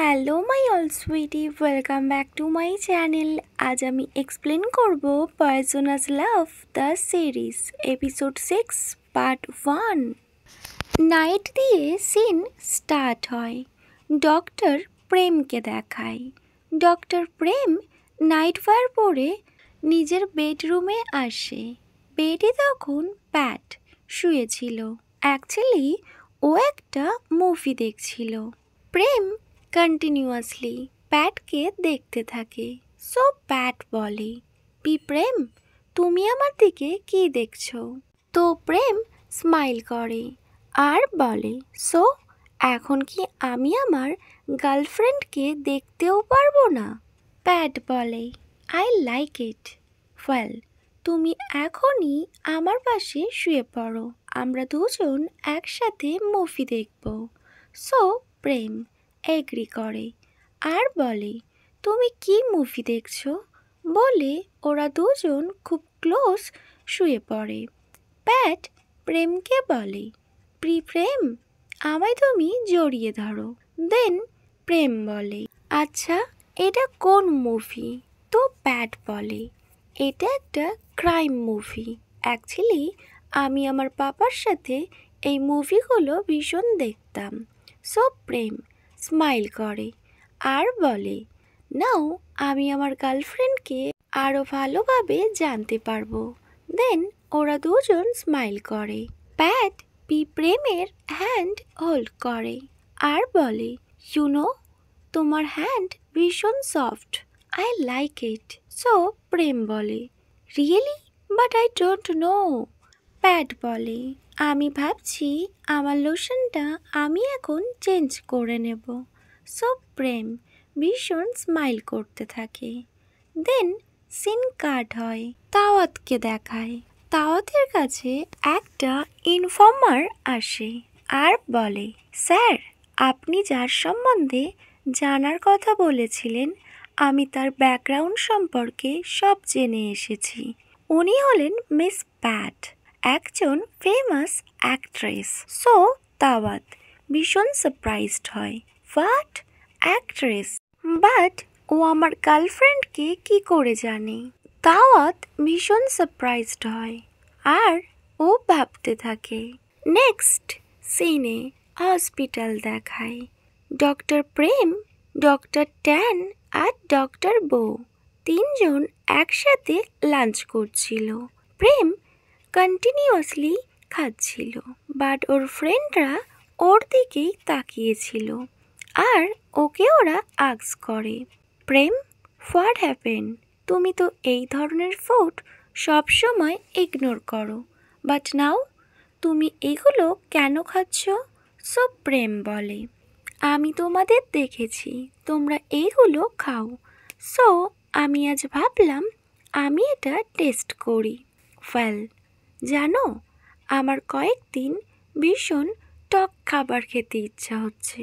Hello my all sweetie, welcome back to my channel. আজ আমি explain করব poisonous love the series episode 6 part 1। Night দিয়ে scene start হয়। Doctor প্রেমকে দেখায়। ডক্টর প্রেম নাইট ওয়্যার পরে নিজের বেডরুমে আসে। বেডে তখন প্যাট শুয়েছিল। অ্যাকচুয়ালি ও একটা মুভি দেখছিল। প্রেম কন্টিনিউয়াসলি প্যাটকে দেখতে থাকে। সো প্যাট বলে, প্রেম, তুমি আমার দিকে কি দেখছো? তো প্রেম স্মাইল করে আর বলে, সো এখন কি আমি আমার গার্লফ্রেন্ডকে দেখতেও পারবো না? প্যাট বলে, আই লাইক ইট। ওয়েল, তুমি এখনই আমার পাশে শুয়ে পড়ো, আমরা দুজন একসাথে মুভি দেখব। সো প্রেম এগ্রি করে আর বলে, তুমি কি মুভি দেখছো? বলে ওরা দুজন খুব ক্লোজ শুয়ে পড়ে। প্যাট প্রেমকে বলে, প্রেম, আমায় তুমি জড়িয়ে ধরো। দেন প্রেম বলে, আচ্ছা এটা কোন মুভি? তো প্যাট বলে, এটা একটা ক্রাইম মুভি। অ্যাকচুয়ালি আমি আমার পাপার সাথে এই মুভিগুলো ভীষণ দেখতাম। সো প্রেম স্মাইল করে আর বলে, নাও আমি আমার গার্লফ্রেন্ডকে আরও ভালোভাবে জানতে পারবো। দেন ওরা দুজন স্মাইল করে। প্যাট প্রেমের হ্যান্ড হোল্ড করে আর বলে, ইউনো, তোমার হ্যান্ড ভীষণ সফট, I like it. So Prem বলে, really? But I don't know. Pat বলে, আমি ভাবছি আমার লোশনটা আমি এখন চেঞ্জ করে নেব। সো প্রেম ভীষণ স্মাইল করতে থাকে। দেন সিন কাট হয়। তাওয়াতকে দেখায়। তাওয়াতের কাছে একটা ইনফর্মার আসে আর বলে, স্যার, আপনি যার সম্বন্ধে জানার কথা বলেছিলেন আমি তার ব্যাকগ্রাউন্ড সম্পর্কে সব জেনে এসেছি। উনি হলেন মিস প্যাট, একজন ফেমাস অ্যাক্ট্রেস। সো তাওয়াত ভীষণ সারপ্রাইজড হয়। What, actress? বাট ও আমার গার্লফ্রেন্ডকে কি করে জানে? তাওয়াত ভীষণ সারপ্রাইজড হয় আর ও ভাবতে থাকে। নেক্সট সিনে হসপিটাল দেখায়। ডক্টর প্রেম, ডক্টর ট্যান আর ডক্টর বো তিনজন একসাথে লাঞ্চ করছিল। প্রেম কন্টিনিউয়াসলি খাচ্ছিল, বাট ওর ফ্রেন্ডরা ওর দিকেই তাকিয়েছিল আর ওকে ওরা আস্ক করে, প্রেম, হোয়াট হ্যাপেন? তুমি তো এই ধরনের ফুড সবসময় ইগনোর করো, বাট নাও তুমি এগুলো কেন খাচ্ছ? সো প্রেম বলে, আমি তোমাদের দেখেছি তোমরা এইগুলো খাও, সো আমি আজ ভাবলাম আমি এটা টেস্ট করি। ওয়েল, জানো, আমার কয়েকদিন ভীষণ টক খাবার খেতে ইচ্ছা হচ্ছে।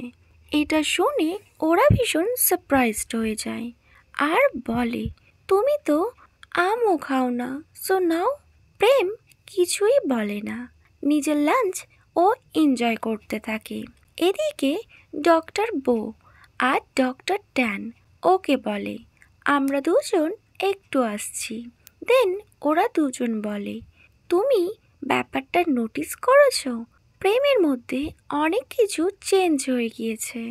এটা শুনে ওরা ভীষণ সারপ্রাইজড হয়ে যায় আর বলে, তুমি তো আমও খাও না, সো নাও। প্রেম কিছুই বলে না, নিজের লাঞ্চ ও এনজয় করতে থাকে। এদিকে ডক্টর বো আর ডক্টর ট্যান ওকে বলে, আমরা দুজন একটু আসছি। দেন ওরা দুজন বলে, তুমি ব্যাপারটা নোটিস করেছো? প্রেমের মধ্যে অনেক কিছু চেঞ্জ হয়ে গিয়েছে।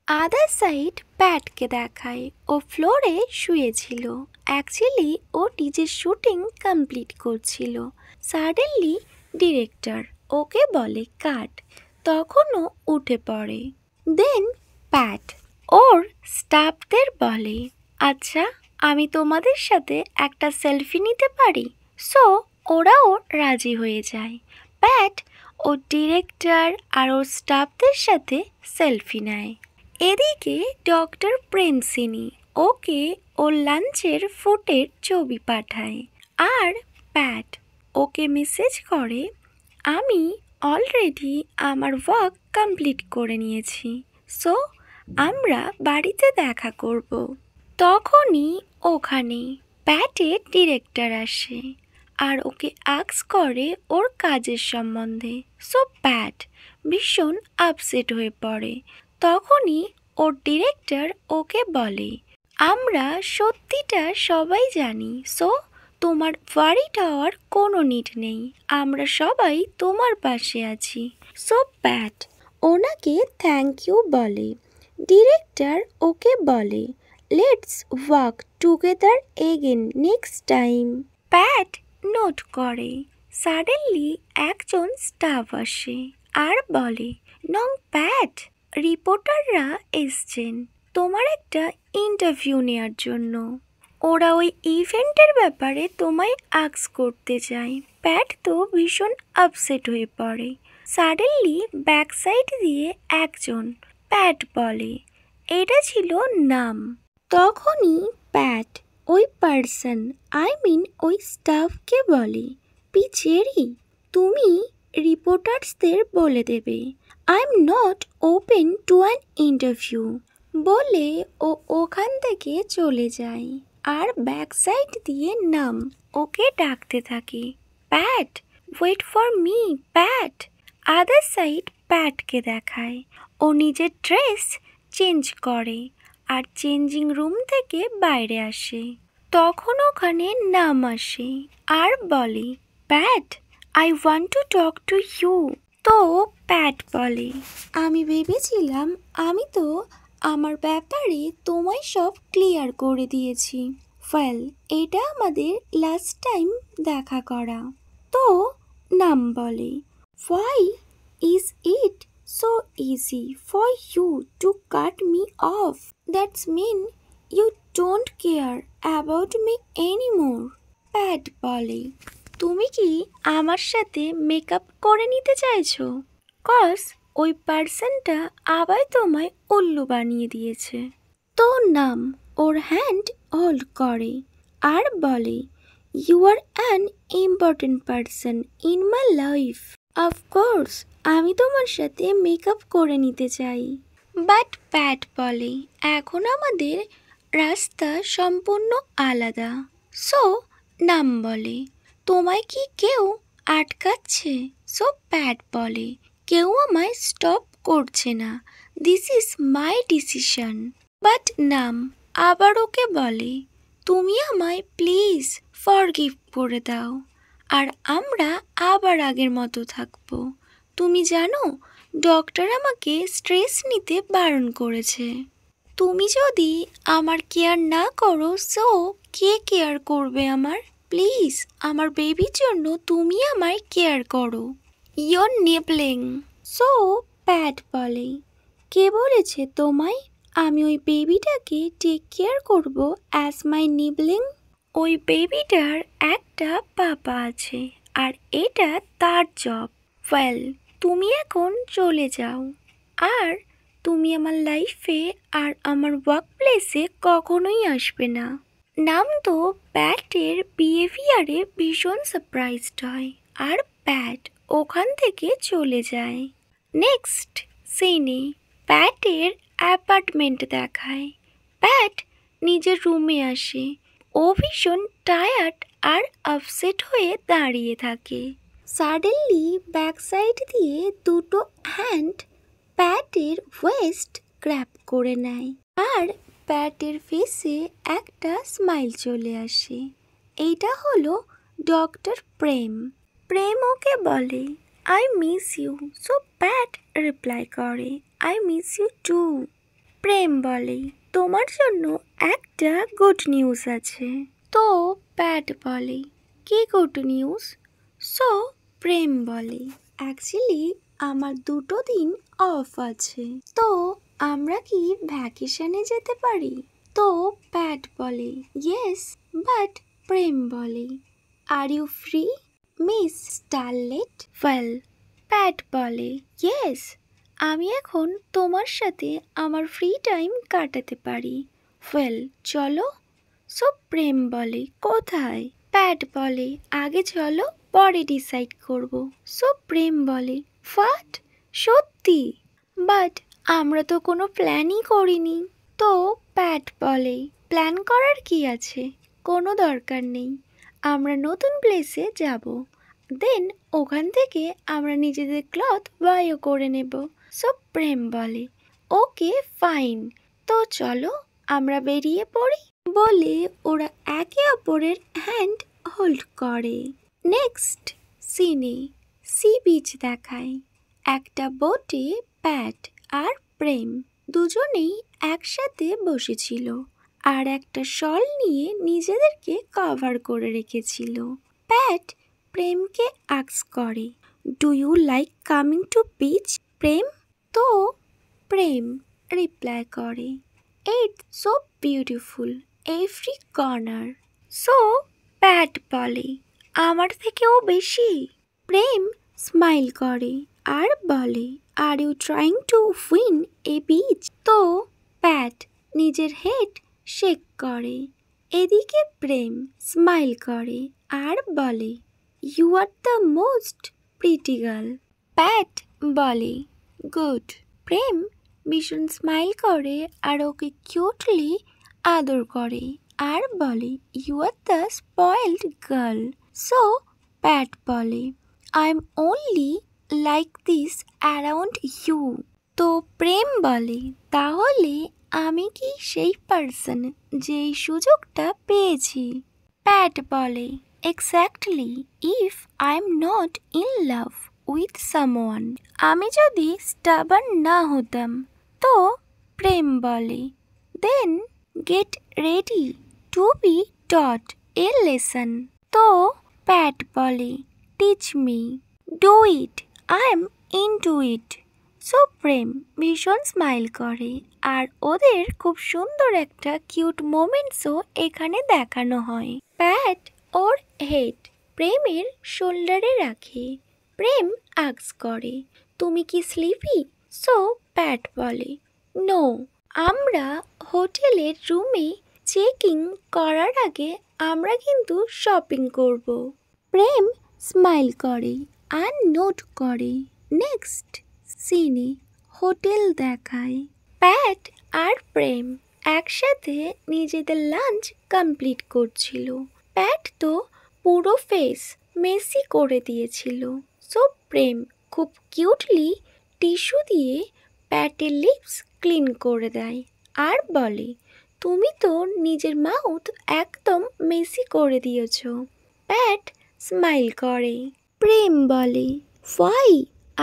আদার সাইড প্যাটকে দেখায়। ও ফ্লোরে শুয়েছিল। অ্যাকচুয়ালি ও নিজের শুটিং কমপ্লিট করছিল। সাডেনলি ডিরেক্টর ওকে বলে কাট, তখনও উঠে পড়ে। দেন প্যাট ওর স্টাফদের বলে, আচ্ছা আমি তোমাদের সাথে একটা সেলফি নিতে পারি? সো ওরাও রাজি হয়ে যায়। প্যাট ও ডিরেক্টর আর ওর স্টাফদের সাথে সেলফি নেয়। এদিকে ডক্টর প্রেমসিনি ওকে ওর লাঞ্চের ফুটের ছবি পাঠায় আর প্যাট ওকে মেসেজ করে, আমি অলরেডি আমার ওয়ার্ক কমপ্লিট করে নিয়েছি, সো আমরা বাড়িতে দেখা করব। তখনই ওখানে প্যাটের ডিরেক্টর আসে আর ওকে আস্ক করে ওর কাজের সম্বন্ধে। সো প্যাট ভীষণ আপসেট হয়ে পড়ে। তখনই ওর ডিরেক্টর ওকে বলে, আমরা সত্যিটা সবাই জানি, সো তোমার ওয়ারিড হওয়ার কোনো নিড নেই, আমরা সবাই তোমার পাশে আছি। সো প্যাট ওনাকে থ্যাংক ইউ বলে। ডিরেক্টর ওকে বলে, let's work together again next time. Pat note করে। সাডেনলি একজন স্টাফ আসে আর বলে, নং প্যাট, রিপোর্টাররা এসছেন তোমার একটা ইন্টারভিউ নেওয়ার জন্য। ওরা ওই ইভেন্টের ব্যাপারে তোমায় আস্ক করতে চায়। প্যাট তো ভীষণ আপসেট হয়ে পড়ে। সাডেনলি ব্যাক সাইড দিয়ে একজন প্যাট বলে, এটা ছিল নাম। তখনই প্যাট ওই পার্সন ওই স্টাফকে বলে, পিচেরি, তুমি রিপোর্টার্সদের বলে দেবে I am not open to an interview. বলে ও ওখান থেকে চলে যায় আর ব্যাক সাইড দিয়ে নাম ওকে ডাকতে থাকে, Pat wait for me Pat. Other side প্যাটকে দেখায় ও নিজের ড্রেস চেঞ্জ করে আর চেঞ্জিং রুম থেকে বাইরে আসে। তখন ওখানে নাম আসে আর বলে, Pat I want to talk to you. তো প্যাট বলে, আমি ভেবেছিলাম আমি তো আমার ব্যাপারে তোমায় সব ক্লিয়ার করে দিয়েছি। ওয়েল, এটা আমাদের লাস্ট টাইম দেখা করা। তো নাম বলে, why is it so easy for you to cut me off? That's mean you don't care about me anymore. Pat বলে, তুমি কি আমার সাথে মেকআপ করে নিতে চাইছো? কজ ওই পার্সনটা আবার তোমায় উল্লু বানিয়ে দিয়েছে। তো নাম ওর হ্যান্ড হোল্ড করে আর বলে, you are an important person in my life. Of course আমি তোমার সাথে মেকআপ করে নিতে চাই। বাট প্যাট বলে, এখন আমাদের রাস্তা সম্পূর্ণ আলাদা। সো নাম বলে, তোমায় কি কেউ আটকাচ্ছে? সো প্যাট বলে, কেউ আমায় স্টপ করছে না, this is my decision. But নাম আবার ওকে বলে, তুমি আমায় প্লিজ ফরগিভ করে দাও আর আমরা আবার আগের মতো থাকবো। তুমি জানো ডক্টর আমাকে স্ট্রেস নিতে বারণ করেছে। তুমি যদি আমার কেয়ার না করো, সো কে কেয়ার করবে আমার? প্লিজ আমার বেবির জন্য তুমি আমায় কেয়ার করো। ইয়োর নিবলিং। সো প্যাট বলে, কে বলেছে তোমায় আমি ওই বেবিটাকে টেক কেয়ার করব অ্যাজ মাই নিবলিং? ওই বেবিটার একটা পাপা আছে আর এটা তার জব। ওয়েল, তুমি এখন চলে যাও আর তুমি আমার লাইফে আর আমার ওয়ার্ক প্লেসে কখনোই আসবে না। নাম তো প্যাটের বিহেভিয়ারে ভীষণ সারপ্রাইজড হয় আর প্যাট ওখান থেকে চলে যায়। নেক্সট সিনে প্যাটের অ্যাপার্টমেন্ট দেখায়। প্যাট নিজের রুমে আসে। ও ভীষণ টায়ার্ড আর আপসেট হয়ে দাঁড়িয়ে থাকে। সাডেনলি ব্যাক সাইড দিয়ে দুটো হ্যান্ড প্যাটের ওয়েস্ট গ্র্যাব করে নেয় আর প্যাটের ফেসে একটা স্মাইল চলে আসে। এইটা হলো ডক্টর প্রেম। প্রেম ওকে বলে, I miss you. So Pat reply করে, আই মিস ইউ টু। প্রেম বলে, তোমার জন্য একটা গুড নিউজ আছে। তো প্যাট বলে, কি গুড নিউজ? সো প্রেম বলে, অ্যাকচুয়ালি আমার 2 দিন অফ আছে, তো আমরা কি ভ্যাকেশনে যেতে পারি? তো প্যাট বলে, ইয়েস। বাট প্রেম বলে, are you free miss Starlet? Well, Pat বলে, ইয়েস, আমি এখন তোমার সাথে আমার ফ্রি টাইম কাটাতে পারি। ওয়েল, চলো। সো প্রেম বলে, কোথায়? প্যাট বলে, আগে চলো, পরে ডিসাইড করব। সো প্রেম বলে, হোয়াট, সত্যি? বাট আমরা তো কোনো প্ল্যানই করিনি। তো প্যাট বলে, প্ল্যান করার কি আছে, কোনো দরকার নেই, আমরা নতুন প্লেসে যাব, দেন ওখান থেকে আমরা নিজেদের ক্লথ বায়ও করে নেব। সো প্রেম বলে, ওকে ফাইন, তো চলো আমরা বেরিয়ে পড়ি বলে ওরা একে অপরের হ্যান্ড হোল্ড করে। নেক্সট সিনে সি বিচ দেখায়। একটা বোটে প্যাট আর প্রেম দুজনেই একসাথে বসেছিল আর একটা শল নিয়ে নিজেদেরকে কভার করে রেখেছিল। প্যাট প্রেমকে আস্ক করে, do you like coming to beach Prem? তো প্রেম রিপ্লাই করে, it's so beautiful every corner. So Pat বলে, আমার থেকেও বেশি? প্রেম স্মাইল করে আর বলে, are you trying to win a beach? তো প্যাট নিজের হেড শেক করে। এদিকে প্রেম স্মাইল করে আর বলে, you are the most pretty girl. Pat বলে, গুড। প্রেম ভীষণ স্মাইল করে আর ওকে কিউটলি আদর করে আর বলে, you are the spoiled girl. So Pat বলে, I am only like this around you. তো প্রেম বলে, তাহলে আমি কি সেই পার্সন যে এই সুযোগটা পেয়েছি? প্যাট বলে, exactly, if I am not in love with someone. আমি যদি স্টাবার্ন না হতাম। তো প্রেম বলে, then get ready to be taught a lesson. তো প্যাট বলে, teach me, do it, I am into it. So Prem ভীষণ স্মাইল করে আর ওদের খুব সুন্দর একটা কিউট মোমেন্টসও এখানে দেখানো হয়। প্যাট ওর হেড প্রেমের শোল্ডারে রাখে। প্রেম আস্ক করে, তুমি কি স্লিপি? সো প্যাট বলে, নো, আমরা হোটেলের রুমে চেকিং করার আগে আমরা কিন্তু শপিং করব। প্রেম স্মাইল করে আর নোট করে। নেক্সট সিনে হোটেল দেখায়। প্যাট আর প্রেম একসাথে নিজেদের লাঞ্চ কমপ্লিট করছিল। প্যাট তো পুরো ফেস মেসি করে দিয়েছিল। সো প্রেম খুব কিউটলি টিস্যু দিয়ে প্যাটের লিপস ক্লিন করে দেয় আর বলে, তুমি তো নিজের মাউথ একদম মেসি করে দিয়েছ। প্যাট স্মাইল করে। প্রেম বলে, why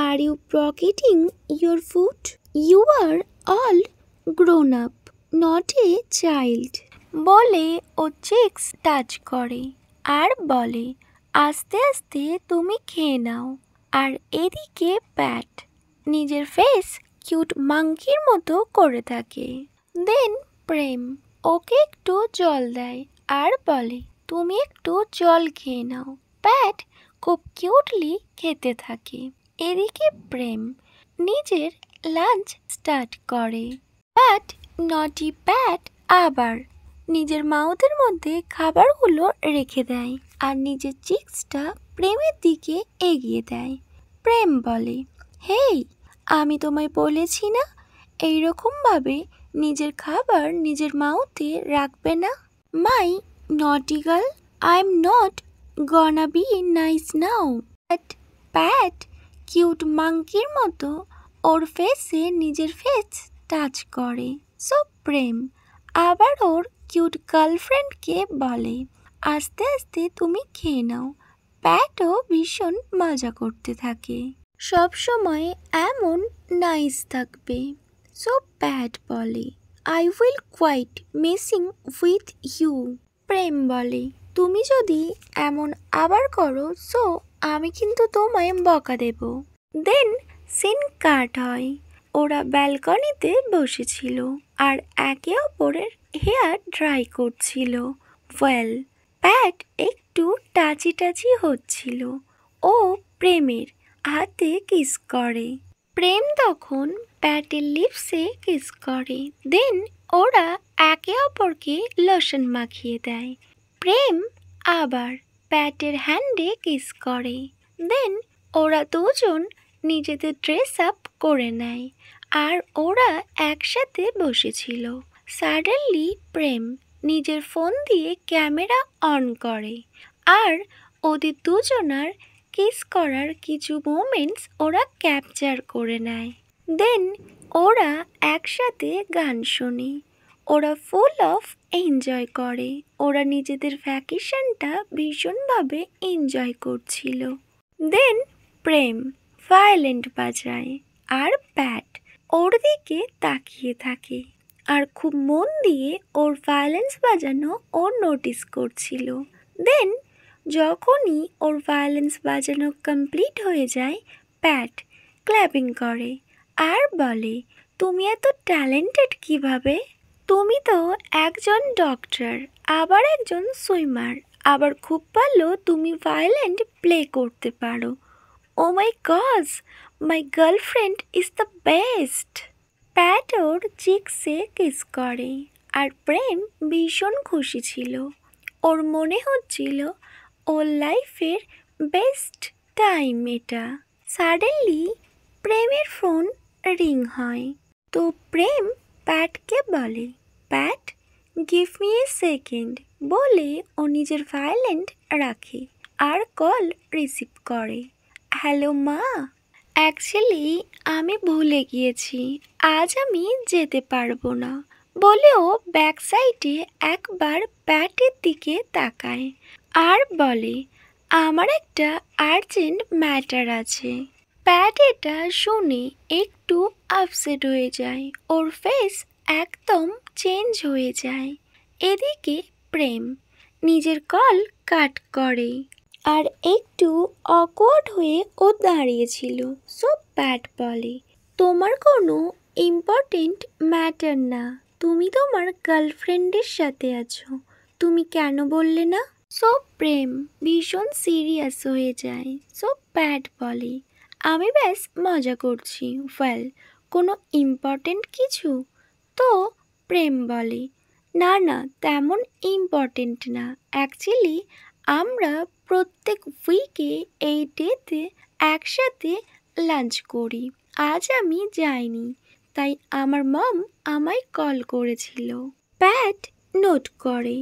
are you pocketing your food? You are all grown up, not a child. বলে ও চিক্স টাচ করে আর বলে, আস্তে আস্তে তুমি খেয়ে নাও। আর এদিকে প্যাট নিজের ফেস কিউট মাঙ্কির মতো করে থাকে। দেন প্রেম ওকে একটু জল দেয় আর বলে, তুমি একটু জল খেয়ে নাও। প্যাট খুব কিউটলি খেতে থাকে। এদিকে প্রেম নিজের লাঞ্চ স্টার্ট করে। বাট নটি প্যাট আবার নিজের মাউথের মধ্যে খাবারগুলো রেখে দেয় আর নিজের চিক্সটা প্রেমের দিকে এগিয়ে দেয়। প্রেম বলে, হেই, আমি তোমায় বলেছি না এইরকমভাবে নিজের খাবার নিজের মাউথে রাখবে না? My naughty girl, I am not gonna be nice now. But Pat cute মাঙ্কির মতো ওর ফেসে নিজের ফেস টাচ করে। সো প্রেম আবার ওর কিউট গার্লফ্রেন্ডকে বলে, আস্তে আস্তে তুমি খেয়ে নাও। প্যাটও ভীষণ মজা করতে থাকে, সব সময় এমন নাইস থাকবে। সো প্যাট বলে, I will quite messing with you. Prem বলে, তুমি যদি এমন আবার করো সো আমি কিন্তু তোমায় বকা দেব। দেন সিন কাট হয়। ওরা ব্যালকনিতে বসেছিল আর একে অপরের হেয়ার ড্রাই করছিল। ওয়েল, প্যাট একটু টাচি টাচি হচ্ছিল। ও প্রেমের হাতে কিস করে। প্রেম তখন প্যাটের লিপসে কিস করে। দেন ওরা একে অপরকে লোশন মাখিয়ে দেয়। প্রেম আবার প্যাটের হ্যান্ডে কিস করে। দেন ওরা দুজন নিজেদের ড্রেস আপ করে নেয় আর ওরা একসাথে বসেছিল। সাডেনলি প্রেম নিজের ফোন দিয়ে ক্যামেরা অন করে আর ওদের দুজনার কিস করার কিছু মোমেন্টস ওরা ক্যাপচার করে নেয়। দেন ওরা একসাথে গান শোনে, ওরা ফুল অফ এনজয় করে, ওরা নিজেদের ভ্যাকেশনটা ভীষণভাবে এনজয় করছিল। দেন প্রেম ভায়োলেন্ট বাজায় আর প্যাট ওর দিকে তাকিয়ে থাকে আর খুব মন দিয়ে ওর ভায়োলেন্স বাজানো ওর নোটিস করছিল। দেন যখনই ওর ভায়োলেন্স বাজানো কমপ্লিট হয়ে যায়, প্যাট ক্ল্যাপিং করে আর বলে, তুমি এত ট্যালেন্টেড কিভাবে? তুমি তো একজন ডক্টর, আবার একজন সুইমার, আবার খুব ভালো তুমি ভায়োলেন্ট প্লে করতে পারো। Oh my god, my girlfriend is the best. Pat ওর চিক্সে কিস করে আর প্রেম ভীষণ খুশি ছিল। ওর মনে হচ্ছিল ওর লাইফের বেস্ট টাইম এটা। সাডেনলি প্রেমের ফোন রিং হয়। তো প্রেম প্যাটকে বলে, প্যাট গিভ মি এ সেকেন্ড বলে ও নিজের ভায়োলেন্ট রাখে আর কল রিসিভ করে। হ্যালো মা, অ্যাকচুয়ালি আমি ভুলে গিয়েছি, আজ আমি যেতে পারবো না বলেও ব্যাক সাইডে একবার প্যাটের দিকে তাকায় আর বলে, আমার একটা আর্জেন্ট ম্যাটার আছে। প্যাট এটা শুনে একটু আপসেট হয়ে যায়, ওর ফেস একদম চেঞ্জ হয়ে যায়। এদিকে প্রেম নিজের কল কাট করে আর একটু অকওয়ার্ড হয়ে ও দাঁড়িয়েছিল। সো প্যাট বলে, তোমার কোনো ইম্পর্টেন্ট ম্যাটার না, তুমি তোমার গার্লফ্রেন্ডের সাথে আছো, তুমি কেন বললে না? সো প্রেম ভীষণ সিরিয়াস হয়ে যায়। সো প্যাট বলে, আমি ব্যাস মজা করছি। ওয়েল, কোনো ইম্পর্টেন্ট কিছু? তো প্রেম বলে, না না, তেমন ইম্পর্টেন্ট না। অ্যাকচুয়ালি আমরা প্রত্যেক উইকে এই ডেতে একসাথে লাঞ্চ করি। আজ আমি যাইনি, তাই আমার মম আমায় কল করেছিল। প্যাট নোট করে।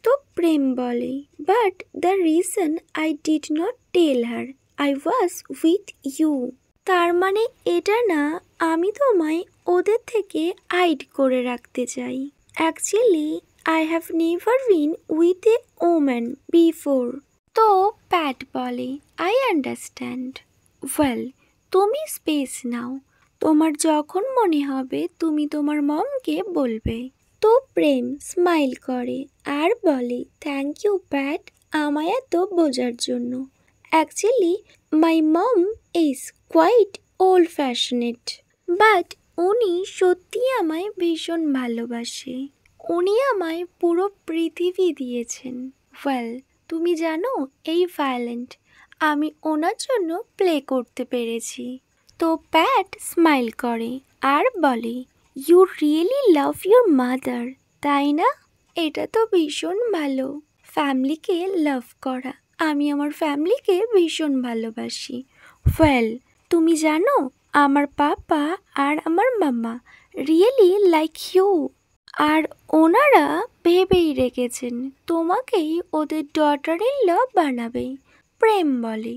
তো প্রেম বলে, but the reason I did not tell her I was with you. তার মানে এটা না আমি তোমায় ওদের থেকে হাইড করে রাখতে চাই। Actually I have never been with a woman before. তো প্যাট বলে, আই আন্ডারস্ট্যান্ড। ওয়েল, তুমি স্পেস নাও, তোমার যখন মনে হবে তুমি তোমার মমকে বলবে। তো প্রেম স্মাইল করে আর বলে, থ্যাংক ইউ প্যাট আমায় এত বোঝার জন্য। Actually my mom is quite old fashioned, but উনি সত্যি আমায় ভীষণ ভালোবাসে। উনি আমায় পুরো পৃথিবী দিয়েছেন। ওয়েল, তুমি জানো এই ভায়োলেন্ট আমি ওনার জন্য প্লে করতে পেরেছি। তো প্যাট স্মাইল করে আর বলে, you really love your mother, তাই না? এটা তো ভীষণ ভালো, ফ্যামিলিকে লাভ করা। আমি আমার ফ্যামিলিকে ভীষণ ভালোবাসি। ওয়েল, তুমি জানো আমার পাপা আর আমার মাম্মা রিয়েলি লাইক ইউ, আর ওনারা ভেবেই রেখেছেন তোমাকেই ওদের ডটার ইন ল বানাবে। প্রেম বলে,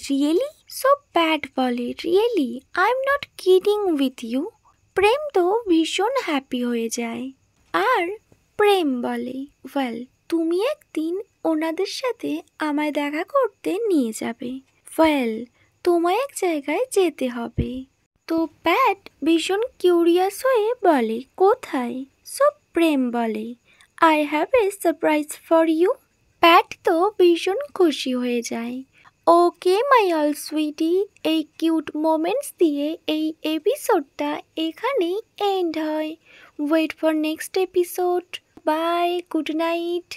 রিয়েলি? সো প্যাট বলে, really I am not kidding with you. Prem তো ভীষণ হ্যাপি হয়ে যায় আর প্রেম বলে, ওয়েল, তুমি একদিন ওনাদের সাথে আমায় দেখা করতে নিয়ে যাবে। ওয়েল, তোমায় এক জায়গায় যেতে হবে। তো প্যাট ভীষণ কিউরিয়াস হয়ে বলে, কোথায়? সো প্রেম বলে, I have a surprise for you. Pat তো ভীষণ খুশি হয়ে যায়। ওকে মাই অল সুইটি, এই কিউট মোমেন্টস দিয়ে এই এপিসোডটা এখানেই এন্ড হয়। Wait for next episode. Bye, good night.